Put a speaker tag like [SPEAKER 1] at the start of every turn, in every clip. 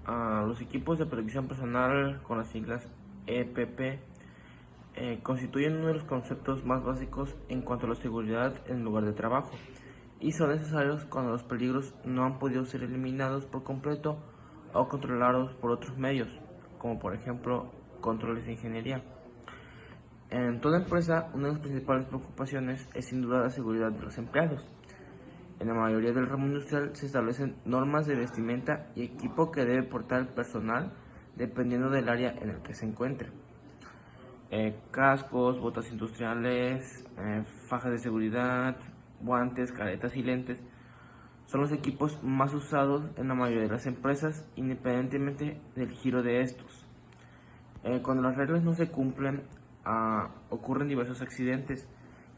[SPEAKER 1] Los equipos de protección personal, con las siglas EPP, constituyen uno de los conceptos más básicos en cuanto a la seguridad en el lugar de trabajo y son necesarios cuando los peligros no han podido ser eliminados por completo o controlados por otros medios, como por ejemplo controles de ingeniería. En toda empresa, una de las principales preocupaciones es sin duda la seguridad de los empleados. En la mayoría del ramo industrial se establecen normas de vestimenta y equipo que debe portar el personal dependiendo del área en el que se encuentre. Cascos, botas industriales, fajas de seguridad, guantes, caretas y lentes son los equipos más usados en la mayoría de las empresas, independientemente del giro de estos. Cuando las reglas no se cumplen, ocurren diversos accidentes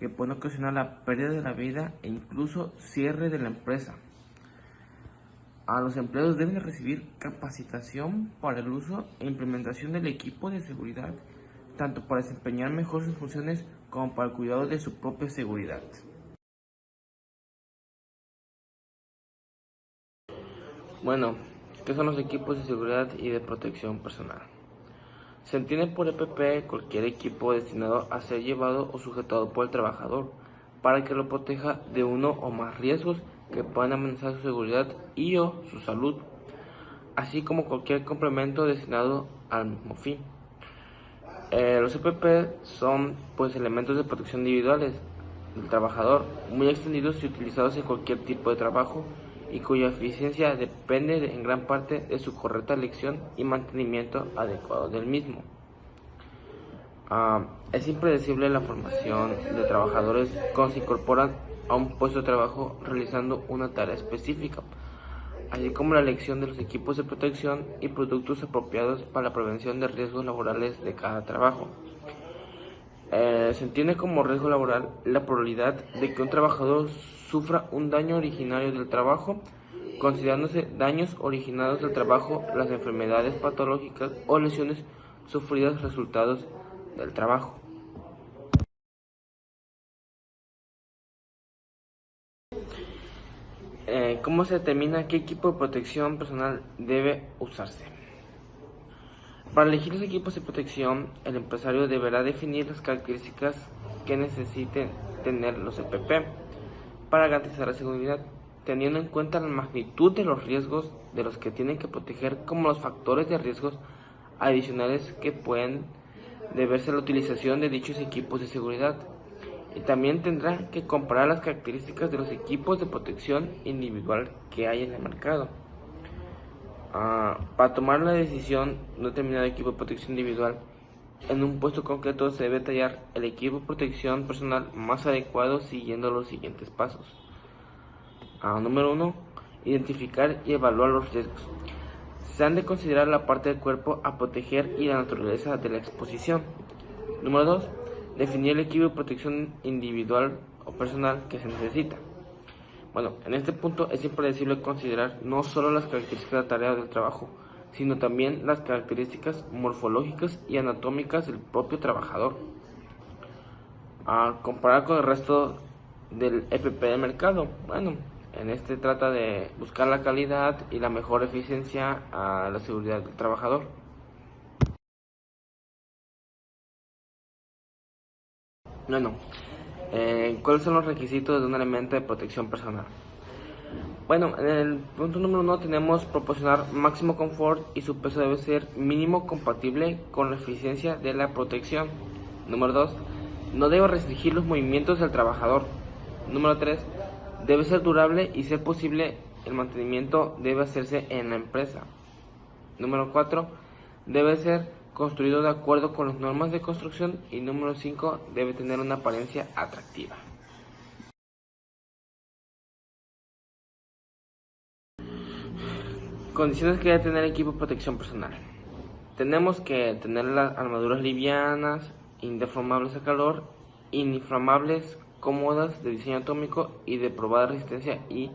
[SPEAKER 1] que pueden ocasionar la pérdida de la vida e incluso cierre de la empresa. Los empleados deben recibir capacitación para el uso e implementación del equipo de seguridad, tanto para desempeñar mejor sus funciones como para el cuidado de su propia seguridad. Bueno, ¿qué son los equipos de seguridad y de protección personal? Se entiende por EPP cualquier equipo destinado a ser llevado o sujetado por el trabajador para que lo proteja de uno o más riesgos que puedan amenazar su seguridad y o su salud, así como cualquier complemento destinado al mismo fin. Los EPP son elementos de protección individuales del trabajador, muy extendidos y utilizados en cualquier tipo de trabajo y cuya eficiencia depende en gran parte de su correcta elección y mantenimiento adecuado del mismo. Es impredecible la formación de trabajadores cuando se incorporan a un puesto de trabajo realizando una tarea específica, así como la elección de los equipos de protección y productos apropiados para la prevención de riesgos laborales de cada trabajo. Se entiende como riesgo laboral la probabilidad de que un trabajador sufra un daño originario del trabajo, considerándose daños originados del trabajo las enfermedades patológicas o lesiones sufridas resultados del trabajo. ¿Cómo se determina qué equipo de protección personal debe usarse? Para elegir los equipos de protección, el empresario deberá definir las características que necesiten tener los EPP para garantizar la seguridad, teniendo en cuenta la magnitud de los riesgos de los que tienen que proteger, como los factores de riesgos adicionales que pueden deberse a la utilización de dichos equipos de seguridad. Y también tendrá que comparar las características de los equipos de protección individual que hay en el mercado. Para tomar la decisión de un determinado equipo de protección individual en un puesto concreto, se debe tallar el equipo de protección personal más adecuado siguiendo los siguientes pasos. Número 1. Identificar y evaluar los riesgos. Se han de considerar la parte del cuerpo a proteger y la naturaleza de la exposición. Número 2. Definir el equipo de protección individual o personal que se necesita. Bueno, en este punto es impredecible considerar no solo las características de la tarea del trabajo, sino también las características morfológicas y anatómicas del propio trabajador. Comparar con el resto del EPP del mercado. Bueno, en este trata de buscar la calidad y la mejor eficiencia a la seguridad del trabajador. Bueno, ¿cuáles son los requisitos de un elemento de protección personal? Bueno, en el punto número 1 tenemos proporcionar máximo confort y su peso debe ser mínimo compatible con la eficiencia de la protección. Número 2, no debe restringir los movimientos del trabajador. Número 3, debe ser durable y ser posible el mantenimiento debe hacerse en la empresa. Número 4, debe ser construido de acuerdo con las normas de construcción. Y número 5, debe tener una apariencia atractiva. Condiciones que debe tener el equipo de protección personal. Tenemos que tener las armaduras livianas, indeformables a calor, inflamables, cómodas, de diseño atómico y de probada resistencia y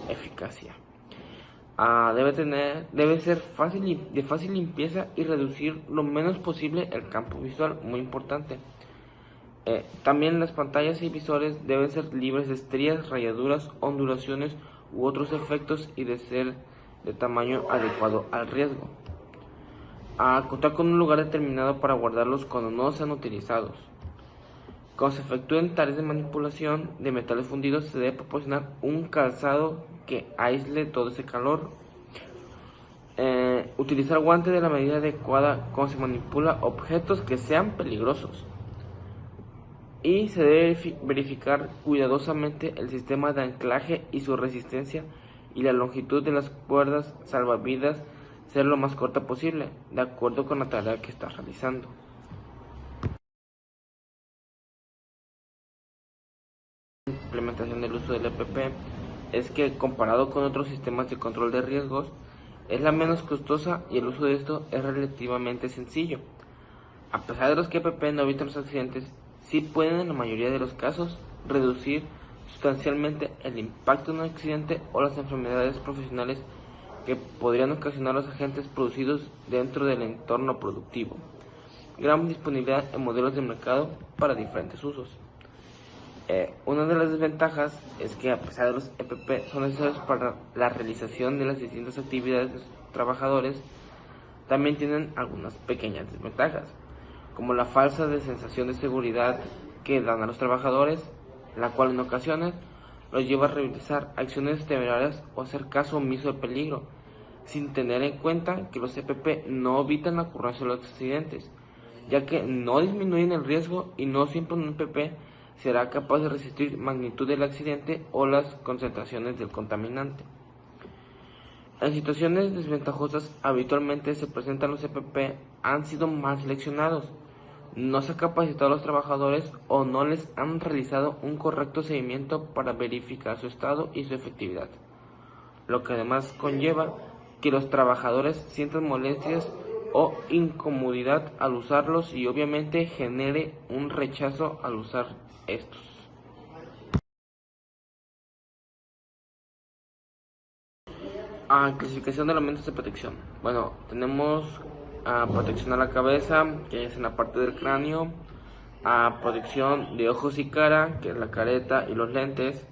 [SPEAKER 1] eficacia. Debe ser de fácil limpieza y reducir lo menos posible el campo visual, muy importante. También las pantallas y visores deben ser libres de estrías, rayaduras, ondulaciones u otros efectos y de ser de tamaño adecuado al riesgo. A contar con un lugar determinado para guardarlos cuando no sean utilizados. Cuando se efectúen tareas de manipulación de metales fundidos, se debe proporcionar un calzado que aísle todo ese calor. Utilizar guantes de la medida adecuada cuando se manipula objetos que sean peligrosos. Y se debe verificar cuidadosamente el sistema de anclaje y su resistencia, y la longitud de las cuerdas salvavidas ser lo más corta posible, de acuerdo con la tarea que está realizando. La implementación del uso del EPP es que, comparado con otros sistemas de control de riesgos, es la menos costosa y el uso de esto es relativamente sencillo. A pesar de los que EPP no evitan los accidentes, sí pueden en la mayoría de los casos reducir sustancialmente el impacto de un accidente o las enfermedades profesionales que podrían ocasionar los agentes producidos dentro del entorno productivo. Gran disponibilidad en modelos de mercado para diferentes usos. Una de las desventajas es que, a pesar de los EPP son necesarios para la realización de las distintas actividades de los trabajadores, también tienen algunas pequeñas desventajas, como la falsa sensación de seguridad que dan a los trabajadores, la cual en ocasiones los lleva a realizar acciones temerarias o hacer caso omiso de peligro, sin tener en cuenta que los EPP no evitan la ocurrencia de los accidentes, ya que no disminuyen el riesgo y no siempre un EPP será capaz de resistir magnitud del accidente o las concentraciones del contaminante. En situaciones desventajosas habitualmente se presentan los EPP han sido mal seleccionados, no se ha capacitado a los trabajadores o no les han realizado un correcto seguimiento para verificar su estado y su efectividad, lo que además conlleva que los trabajadores sientan molestias o incomodidad al usarlos y obviamente genere un rechazo al usar estos. Clasificación de elementos de protección. Bueno, tenemos protección a la cabeza, que es en la parte del cráneo, protección de ojos y cara, que es la careta y los lentes,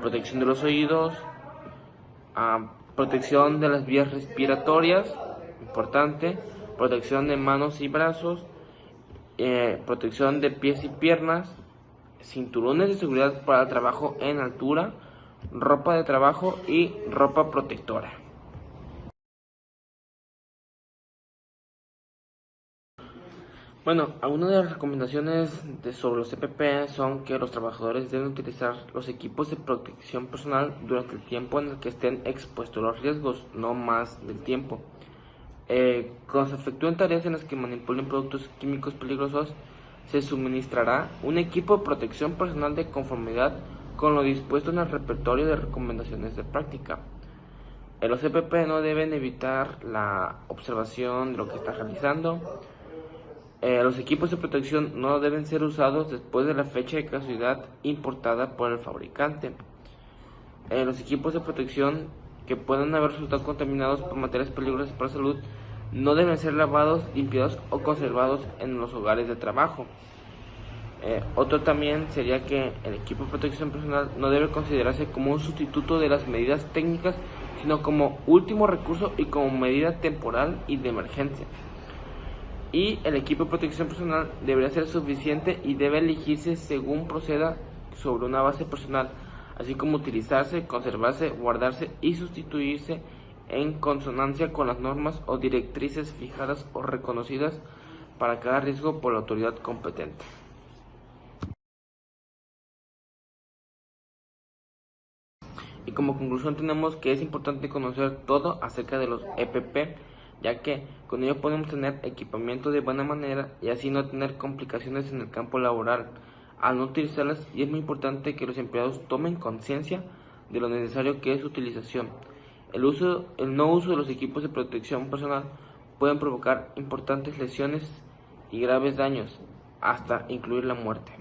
[SPEAKER 1] protección de los oídos, protección de las vías respiratorias, importante, protección de manos y brazos, protección de pies y piernas, cinturones de seguridad para el trabajo en altura, ropa de trabajo y ropa protectora. Bueno, algunas de las recomendaciones sobre los EPP son que los trabajadores deben utilizar los equipos de protección personal durante el tiempo en el que estén expuestos a los riesgos, no más del tiempo. Cuando se efectúen tareas en las que manipulen productos químicos peligrosos, se suministrará un equipo de protección personal de conformidad con lo dispuesto en el repertorio de recomendaciones de práctica. Los EPP no deben evitar la observación de lo que está realizando. Los equipos de protección no deben ser usados después de la fecha de caducidad importada por el fabricante. Los equipos de protección que puedan haber resultado contaminados por materias peligrosas para la salud no deben ser lavados, limpiados o conservados en los hogares de trabajo. Otro también sería que el equipo de protección personal no debe considerarse como un sustituto de las medidas técnicas, sino como último recurso y como medida temporal y de emergencia. Y el equipo de protección personal debería ser suficiente y debe elegirse según proceda sobre una base personal, así como utilizarse, conservarse, guardarse y sustituirse en consonancia con las normas o directrices fijadas o reconocidas para cada riesgo por la autoridad competente. Y como conclusión tenemos que es importante conocer todo acerca de los EPP, ya que con ello podemos tener equipamiento de buena manera y así no tener complicaciones en el campo laboral al no utilizarlas, y es muy importante que los empleados tomen conciencia de lo necesario que es su utilización. El no uso de los equipos de protección personal pueden provocar importantes lesiones y graves daños, hasta incluir la muerte.